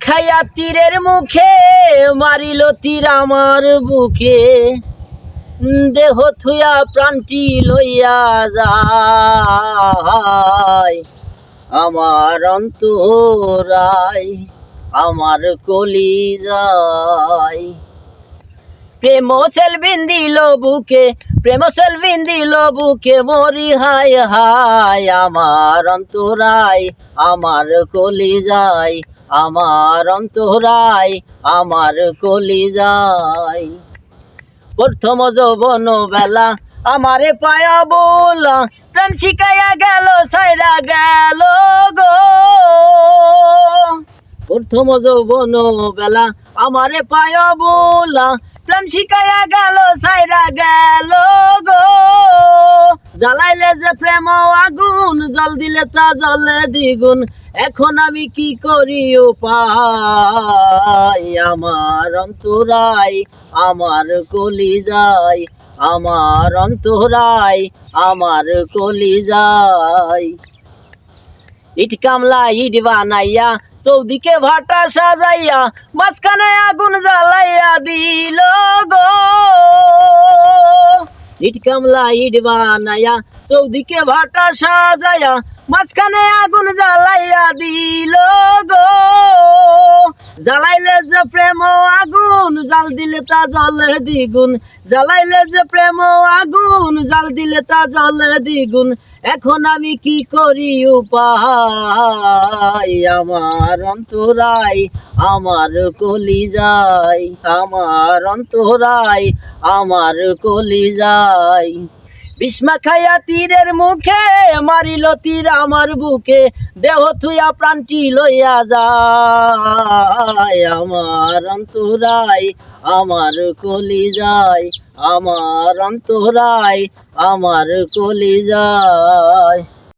খাইয়া তীরের মুখে মারিল তীর আমার বুকে, দেহ থুয়া প্রাণটি লইয়া যায় আমার অন্তরায় আমার কলিজায়। প্রেম সেলবিন দিল বুকে, প্রেম সেলবিন দিল বুকে, মরি হায় হায় আমার অন্তরায় আমার কলিজায় আমার অন্তরায় আমার কলিজায়। প্রথম যৌবন বেলা আমারে পায়া বলা, প্রেম শিখাইয়া গেল সাইরা গেল গো। প্রথম যৌবন বেলা আমারে পায়া বলা, প্রেম শিখাইয়া গেল সাইরা গেল গো। জ্বালাইলে যে প্রেম আগুন, জল দিলে তা জলে দ্বিগুণ, এখন আমি কি করি উপায় আমার অন্তরায় আমার কলিজায় আমার অন্তরায় আমার কলিজায়। ইট কামলা ইট বানাইয়া চৌদিকে ভাটা সাজাইয়া, মাঝখানে আগুন জ্বালাইয়া দিল গো। ইট কামলা ইট বানাইয়া চৌদিকে ভাটা সাজাইয়া, মাঝখানে আগুন জ্বালাইয়া দিল গো। জ্বালাইলে যে প্রেম আগুন, জাল দিলে তা জলে দ্বিগুণ, জ্বালাইলে যে প্রেম আগুন, জাল দিলে তা জলে দ্বিগুণ, এখন আমি কি করি উপায় আমার অন্তরায় আমার কলিজায় আমার অন্তরায় আমার কলিজায়। বিস্মা খাইয়া তীরের মুখে মারিল তীর আমার বুকে, দেহ থুয়া প্রাণটি লইয়া যায় আমার অন্তরায় আমার কলিজায় আমার অন্তরায় আমার কলিজায়।